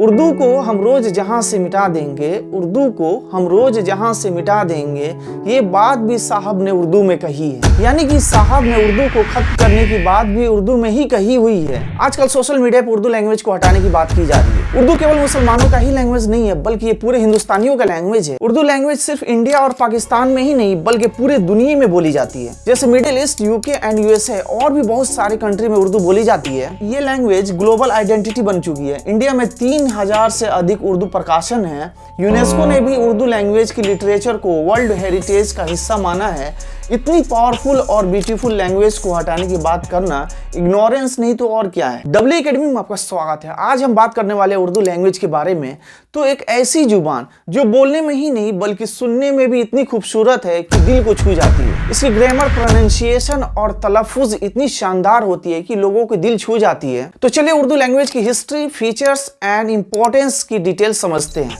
उर्दू को हम रोज जहां से मिटा देंगे, उर्दू को हम रोज जहां से मिटा देंगे, ये बात भी साहब ने उर्दू में कही है। यानी कि साहब ने उर्दू को खत्म करने की बात भी उर्दू में ही कही हुई है। आजकल सोशल मीडिया पर उर्दू लैंग्वेज को हटाने की बात की जा रही है। उर्दू केवल मुसलमानों का ही लैंग्वेज नहीं है, बल्कि ये पूरे हिंदुस्तानियों का लैंग्वेज है। उर्दू लैंग्वेज सिर्फ इंडिया और पाकिस्तान में ही नहीं, बल्कि पूरे दुनिया में बोली जाती है। जैसे middle east, UK and USA और भी बहुत सारे कंट्री में उर्दू बोली जाती है। ये लैंग्वेज ग्लोबल आइडेंटिटी बन चुकी है। इंडिया में 3000 से अधिक उर्दू प्रकाशन है। यूनेस्को ने भी उर्दू लैंग्वेज की लिटरेचर को वर्ल्ड हेरिटेज का हिस्सा माना है। इतनी पावरफुल और ब्यूटीफुल लैंग्वेज को हटाने की बात करना इग्नोरेंस नहीं तो और क्या है। डब्ल्यू एकेडमी में आपका स्वागत है। आज हम बात करने वाले उर्दू लैंग्वेज के बारे में। तो एक ऐसी जुबान जो बोलने में ही नहीं बल्कि सुनने में भी इतनी खूबसूरत है कि दिल को छू जाती है। इसकी ग्रामर, प्रोनाउंसिएशन और तलफ़ुज़ इतनी शानदार होती है कि लोगों के दिल छू जाती है। तो चलिए उर्दू लैंग्वेज की हिस्ट्री, फीचर्स एंड इंपॉर्टेंस की डिटेल समझते हैं।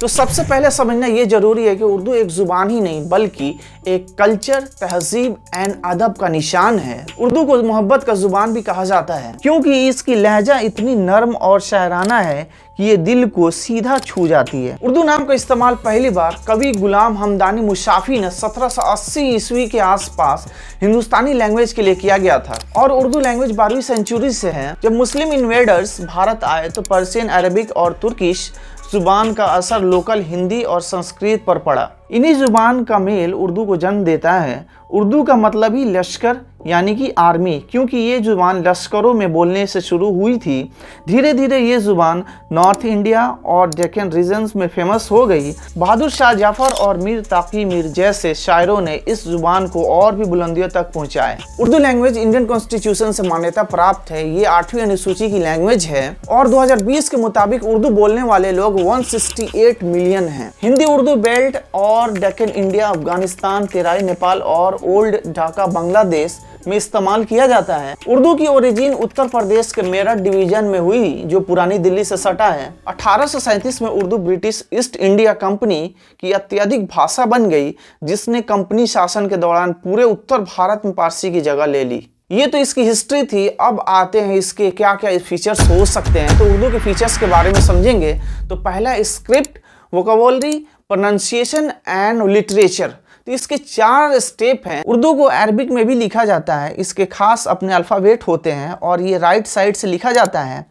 तो सबसे पहले समझना ये जरूरी है कि उर्दू एक जुबान ही नहीं बल्कि एक कल्चर, तहजीब एंड अदब का निशान है। उर्दू को मोहब्बत का जुबान भी कहा जाता है क्योंकि इसकी लहजा इतनी नर्म और शायराना है कि ये दिल को सीधा छू जाती है। उर्दू नाम का इस्तेमाल पहली बार कवि गुलाम हमदानी मुशाफी ने 1780 ईस्वी के आसपास हिंदुस्तानी लैंग्वेज के लिए किया गया था। और उर्दू लैंग्वेज 12वीं सेंचुरी से है। जब मुस्लिम इन्वेडर्स भारत आए तो पर्शियन, अरबिक और तुर्किश जुबान का असर लोकल हिंदी और संस्कृत पर पड़ा। इन्हीं जुबान का मेल उर्दू को जन्म देता है। उर्दू का मतलब ही लश्कर यानी कि आर्मी, क्योंकि ये जुबान लश्करों में बोलने से शुरू हुई थी। धीरे धीरे ये जुबान नॉर्थ इंडिया और डेक्कन रीजन्स में फेमस हो गई। बहादुर शाह जफर और मीर ताक़ी मीर जैसे शायरों ने इस जुबान को और भी बुलंदियों तक पहुंचाए। उर्दू लैंग्वेज इंडियन कॉन्स्टिट्यूशन से मान्यता प्राप्त है। ये 8वीं अनुसूची की लैंग्वेज है और 2020 के मुताबिक उर्दू बोलने वाले लोग 168 मिलियन हैं। हिंदी उर्दू बेल्ट और डेक्कन, इंडिया, अफगानिस्तान, तेराई, नेपाल और ओल्ड ढाका, बांग्लादेश में इस्तेमाल किया जाता है। उर्दू की ओरिजिन उत्तर प्रदेश के मेरठ डिवीजन में हुई जो पुरानी दिल्ली से सटा है। 1837 में Urdu British east India company की अत्यधिक भाषा बन गई, जिसने कंपनी शासन के दौरान पूरे उत्तर भारत में फारसी की जगह ले ली। ये तो इसकी हिस्ट्री थी। अब आते हैं इसके क्या क्या फीचर्स हो सकते हैं। तो उर्दू के फीचर्स के बारे में समझेंगे। तो पहला, script, vocabulary, pronunciation and literature. तो इसके 4 स्टेप हैं। उर्दू को अरबिक में भी लिखा जाता है। इसके खास अपने अल्फ़ाबेट होते हैं और ये राइट साइड से लिखा जाता है।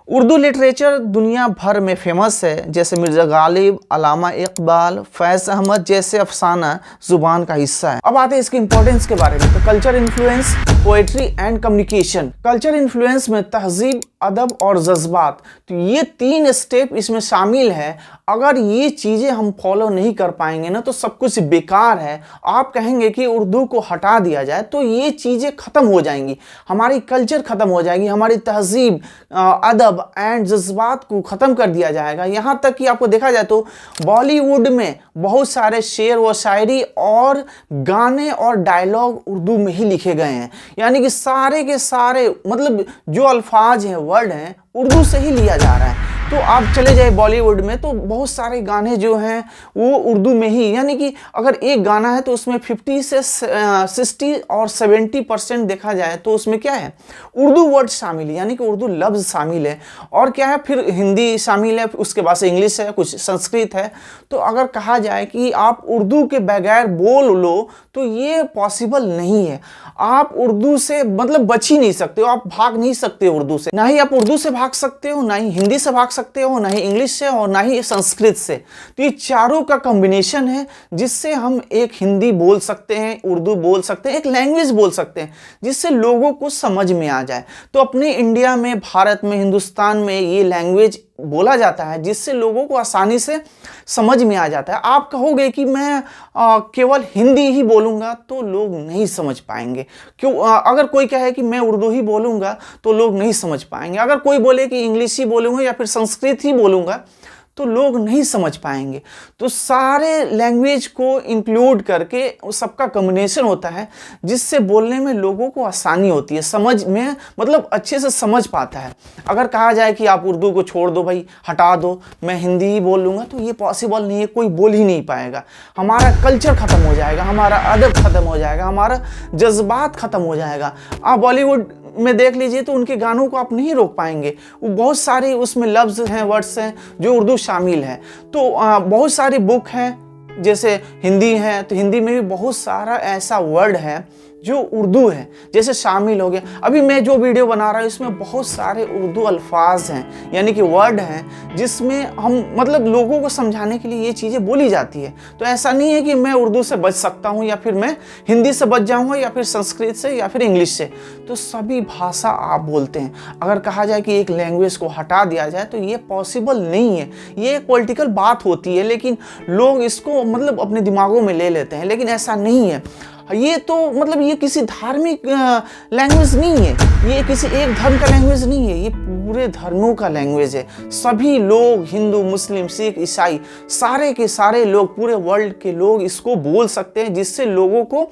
उर्दू लिटरेचर दुनिया भर में फेमस है। जैसे मिर्ज़ा गालिब, अल्लामा इकबाल, फैज़ अहमद जैसे अफसाना जुबान का हिस्सा है। अब आते हैं इसके इंपॉर्टेंस के बारे में। तो culture influence, poetry and communication. Culture influence में तहजीब, अदब और जज्बात, तो ये 3 स्टेप इसमें शामिल है। अगर ये चीज़ें हम फॉलो नहीं कर पाएंगे ना तो सब कुछ बेकार है। आप कहेंगे कि उर्दू को हटा दिया जाए तो ये चीज़ें ख़त्म हो जाएंगी, हमारी कल्चर ख़त्म हो जाएगी, हमारी तहजीब, अदब एंड जज्बात को ख़त्म कर दिया जाएगा। यहाँ तक कि आपको देखा जाए तो बॉलीवुड में बहुत सारे शेर व शायरी और गाने और डायलॉग उर्दू में ही लिखे गए हैं। यानी कि सारे के सारे मतलब जो अल्फाज हैं, वर्ड हैं, उर्दू से ही लिया जा रहा है। तो आप चले जाए बॉलीवुड में तो बहुत सारे गाने जो हैं वो उर्दू में ही, यानी कि अगर एक गाना है तो उसमें 50 से 60 और 70% देखा जाए तो उसमें क्या है, उर्दू वर्ड शामिल है, यानी कि उर्दू लफ्ज़ शामिल है। और क्या है, फिर हिंदी शामिल है, उसके बाद से इंग्लिश है, कुछ संस्कृत है। तो अगर कहा जाए कि आप उर्दू के बगैर बोल लो तो ये पॉसिबल नहीं है। आप उर्दू से मतलब बच ही नहीं सकते हो, आप भाग नहीं सकते उर्दू से। ना ही आप उर्दू से भाग सकते हो, ना ही हिंदी से भाग सकते हो, ना ही इंग्लिश से और ना ही संस्कृत से। तो ये चारों का कॉम्बिनेशन है जिससे हम एक हिंदी बोल सकते हैं, उर्दू बोल सकते हैं, एक लैंग्वेज बोल सकते हैं जिससे लोगों को समझ में आ जाए। तो अपने इंडिया में, भारत में, हिंदुस्तान में ये लैंग्वेज बोला जाता है जिससे लोगों को आसानी से समझ में आ जाता है। आप कहोगे कि मैं केवल हिंदी ही बोलूँगा तो लोग नहीं समझ पाएंगे। क्यों? अगर कोई कहे कि मैं उर्दू ही बोलूँगा तो लोग नहीं समझ पाएंगे। अगर कोई बोले कि इंग्लिश ही बोलूँगा या फिर संस्कृत ही बोलूँगा तो लोग नहीं समझ पाएंगे। तो सारे लैंग्वेज को इंक्लूड करके सबका कम्बिनेशन होता है, जिससे बोलने में लोगों को आसानी होती है, समझ में मतलब अच्छे से समझ पाता है। अगर कहा जाए कि आप उर्दू को छोड़ दो भाई, हटा दो, मैं हिंदी ही बोल लूँगा, तो ये पॉसिबल नहीं है, कोई बोल ही नहीं पाएगा। हमारा कल्चर ख़त्म हो जाएगा, हमारा अदब ख़त्म हो जाएगा, हमारा जज्बात ख़त्म हो जाएगा। आप बॉलीवुड में देख लीजिए तो उनके गानों को आप नहीं रोक पाएंगे, वो बहुत सारे उसमें लफ्ज़ हैं, वर्ड्स हैं जो उर्दू शामिल है। तो बहुत सारी बुक हैं, जैसे हिंदी है तो हिंदी में भी बहुत सारा ऐसा वर्ड है जो उर्दू है जैसे शामिल हो गया। अभी मैं जो वीडियो बना रहा हूँ इसमें बहुत सारे उर्दू अल्फाज हैं, यानी कि वर्ड हैं, जिसमें हम मतलब लोगों को समझाने के लिए ये चीज़ें बोली जाती है। तो ऐसा नहीं है कि मैं उर्दू से बच सकता हूँ या फिर मैं हिंदी से बच जाऊँगा या फिर संस्कृत से या फिर इंग्लिश से। तो सभी भाषा आप बोलते हैं। अगर कहा जाए कि एक लैंग्वेज को हटा दिया जाए तो ये पॉसिबल नहीं है। ये एक पॉलिटिकल बात होती है, लेकिन लोग इसको मतलब अपने दिमागों में ले लेते हैं, लेकिन ऐसा नहीं है। ये तो मतलब ये किसी धार्मिक लैंग्वेज नहीं है, ये किसी एक धर्म का लैंग्वेज नहीं है, ये पूरे धर्मों का लैंग्वेज है। सभी लोग, हिंदू, मुस्लिम, सिख, ईसाई, सारे के सारे लोग, पूरे वर्ल्ड के लोग इसको बोल सकते हैं, जिससे लोगों को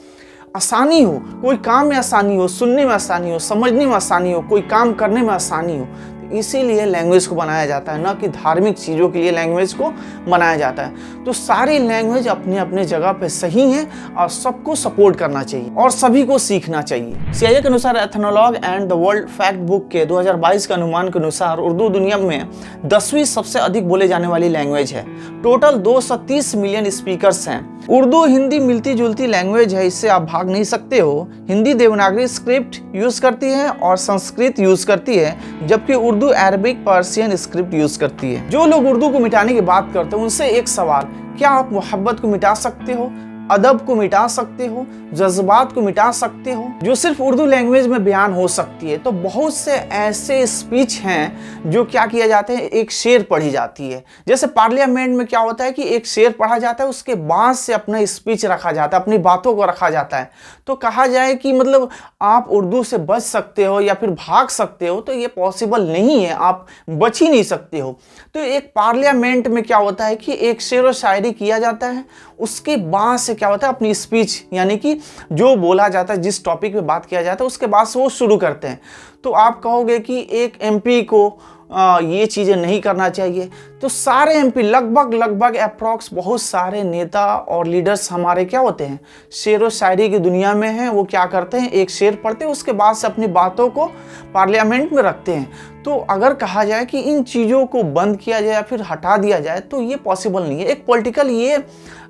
आसानी हो, कोई काम में आसानी हो, सुनने में आसानी हो, समझने में आसानी हो, कोई काम करने में आसानी हो। इसीलिए लैंग्वेज को बनाया जाता है, ना कि धार्मिक चीज़ों के लिए लैंग्वेज को बनाया जाता है। तो सारी लैंग्वेज अपने अपने जगह पे सही है और सबको सपोर्ट करना चाहिए और सभी को सीखना चाहिए। CIA के अनुसार Ethnologue and the world fact book के 2022 के अनुमान के अनुसार उर्दू दुनिया में 10वीं सबसे अधिक बोले जाने वाली लैंग्वेज है। टोटल 230 मिलियन स्पीकर्स हैं। उर्दू हिंदी मिलती जुलती लैंग्वेज है, इससे आप भाग नहीं सकते हो। हिंदी देवनागरी स्क्रिप्ट यूज करती है और संस्कृत यूज करती है, जबकि Urdu Arabic Persian script use करती है। जो लोग उर्दू को मिटाने की बात करते हैं उनसे एक सवाल, क्या आप मोहब्बत को मिटा सकते हो, अदब को मिटा सकते हो, जज्बात को मिटा सकते हो, जो सिर्फ उर्दू लैंग्वेज में बयान हो सकती है? तो बहुत से ऐसे स्पीच हैं जो क्या किया जाता है, एक शेर पढ़ी जाती है। जैसे पार्लियामेंट में क्या होता है कि एक शेर पढ़ा जाता है, उसके बाद से अपना स्पीच रखा जाता है, अपनी बातों को रखा जाता है। तो कहा जाए कि मतलब आप उर्दू से बच सकते हो या फिर भाग सकते हो, तो ये पॉसिबल नहीं है, आप बच ही नहीं सकते हो। तो एक पार्लियामेंट में क्या होता है कि एक शेर व शायरी किया जाता है, उसके बाद से क्या होता है अपनी स्पीच, यानी कि जो बोला जाता है, जिस टॉपिक पे बात किया जाता है, उसके बाद से वो शुरू करते हैं। तो आप कहोगे कि एक MP को ये चीज़ें नहीं करना चाहिए, तो सारे MP लगभग अप्रॉक्स बहुत सारे नेता और लीडर्स हमारे क्या होते हैं, शेर व शायरी की दुनिया में हैं। वो क्या करते हैं, एक शेर पढ़ते हैं, उसके बाद से अपनी बातों को पार्लियामेंट में रखते हैं। तो अगर कहा जाए कि इन चीज़ों को बंद किया जाए या फिर हटा दिया जाए तो ये पॉसिबल नहीं है। एक पॉलिटिकल ये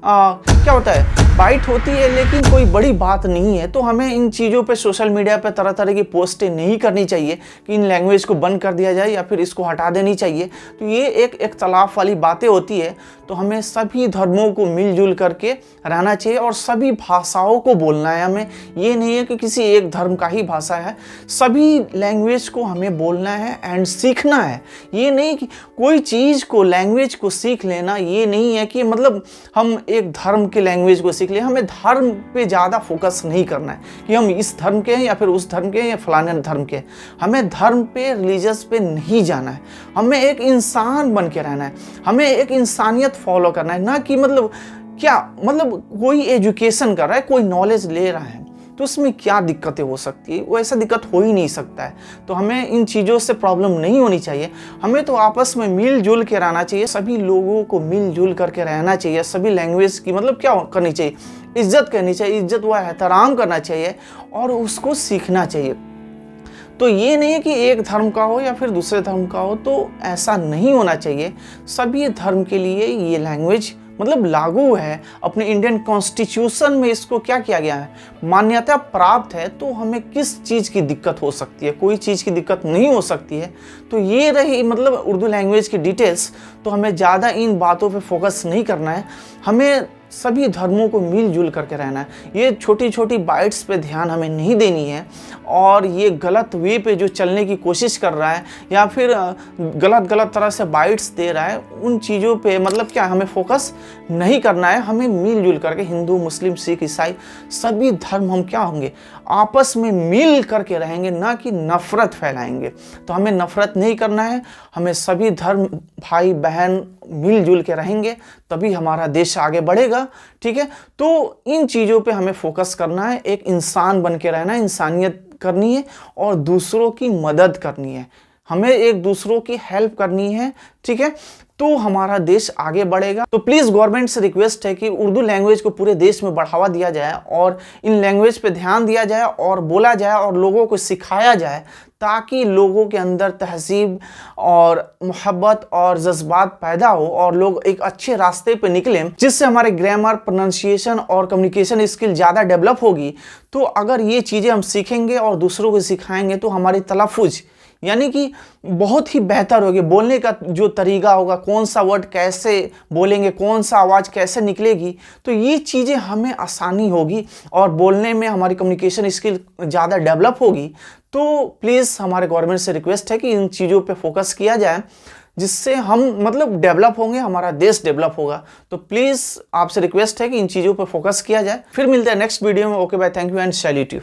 क्या होता है, बाइट होती है, लेकिन कोई बड़ी बात नहीं है। तो हमें इन चीज़ों पे सोशल मीडिया पे तरह तरह की पोस्टें नहीं करनी चाहिए कि इन लैंग्वेज को बंद कर दिया जाए या फिर इसको हटा देनी चाहिए। तो ये एक इख्तलाफ वाली बातें होती है। तो हमें सभी धर्मों को मिलजुल करके रहना चाहिए और सभी भाषाओं को बोलना है। हमें ये नहीं है कि किसी एक धर्म का ही भाषा है, सभी लैंग्वेज को हमें बोलना है एंड सीखना है। ये नहीं कि कोई चीज़ को, लैंग्वेज को सीख लेना, ये नहीं है कि मतलब हम एक धर्म के लैंग्वेज को सीख ले। हमें धर्म पे ज़्यादा फोकस नहीं करना है कि हम इस धर्म के हैं या फिर उस धर्म के हैं या फलाने धर्म के। हमें धर्म पे, रिलीजियस पे नहीं जाना है। हमें एक इंसान बन के रहना है, हमें एक इंसानियत फॉलो करना है, ना कि मतलब क्या मतलब कोई एजुकेशन कर रहा है, कोई नॉलेज ले रहा है तो उसमें क्या दिक्कतें हो सकती है, वो ऐसा दिक्कत हो ही नहीं सकता है। तो हमें इन चीज़ों से प्रॉब्लम नहीं होनी चाहिए। हमें तो आपस में मिलजुल के रहना चाहिए, सभी लोगों को मिलजुल करके रहना चाहिए। सभी लैंग्वेज की मतलब क्या करनी चाहिए, इज्जत करनी चाहिए, इज्जत व एहतराम करना चाहिए और उसको सीखना चाहिए। तो ये नहीं है कि एक धर्म का हो या फिर दूसरे धर्म का हो, तो ऐसा नहीं होना चाहिए। सभी धर्म के लिए ये लैंग्वेज मतलब लागू है। अपने इंडियन कॉन्स्टिट्यूशन में इसको क्या किया गया है, मान्यता प्राप्त है। तो हमें किस चीज़ की दिक्कत हो सकती है, कोई चीज़ की दिक्कत नहीं हो सकती है। तो ये रही मतलब उर्दू लैंग्वेज की डिटेल्स। तो हमें ज़्यादा इन बातों पे फोकस नहीं करना है, हमें सभी धर्मों को मिलजुल करके रहना है। ये छोटी छोटी बाइट्स पे ध्यान हमें नहीं देनी है और ये गलत वे पे जो चलने की कोशिश कर रहा है या फिर गलत तरह से बाइट्स दे रहा है, उन चीज़ों पे मतलब क्या हमें फोकस नहीं करना है। हमें मिलजुल करके हिंदू, मुस्लिम, सिख, ईसाई सभी धर्म हम क्या होंगे, आपस में मिल करके रहेंगे, ना कि नफ़रत फैलाएंगे। तो हमें नफ़रत नहीं करना है, हमें सभी धर्म भाई बहन मिलजुल के रहेंगे तभी हमारा देश आगे बढ़ेगा। ठीक है, तो इन चीज़ों पे हमें फोकस करना है, एक इंसान बन के रहना है, इंसानियत करनी है और दूसरों की मदद करनी है, हमें एक दूसरों की हेल्प करनी है। ठीक है, तो हमारा देश आगे बढ़ेगा। तो प्लीज़ गवर्नमेंट से रिक्वेस्ट है कि उर्दू लैंग्वेज को पूरे देश में बढ़ावा दिया जाए और इन लैंग्वेज पे ध्यान दिया जाए और बोला जाए और लोगों को सिखाया जाए, ताकि लोगों के अंदर तहज़ीब और मोहब्बत और जज्बात पैदा हो और लोग एक अच्छे रास्ते पे निकलें, जिससे हमारे ग्रामर, प्रोनाउंसिएशन और कम्युनिकेशन स्किल ज़्यादा डेवलप होगी। तो अगर ये चीज़ें हम सीखेंगे और दूसरों को सिखाएंगे तो हमारी तलफ़ुज़ यानी कि बहुत ही बेहतर होगी, बोलने का जो तरीका होगा, कौन सा वर्ड कैसे बोलेंगे, कौन सा आवाज़ कैसे निकलेगी, तो ये चीज़ें हमें आसानी होगी और बोलने में हमारी कम्युनिकेशन स्किल ज़्यादा डेवलप होगी। तो प्लीज़ हमारे गवर्नमेंट से रिक्वेस्ट है कि इन चीज़ों पे फोकस किया जाए, जिससे हम मतलब डेवलप होंगे, हमारा देश डेवलप होगा। तो प्लीज़ आपसे रिक्वेस्ट है कि इन चीज़ों पे फोकस किया जाए। फिर मिलते हैं नेक्स्ट वीडियो में। Okay bye, thank you and salute you.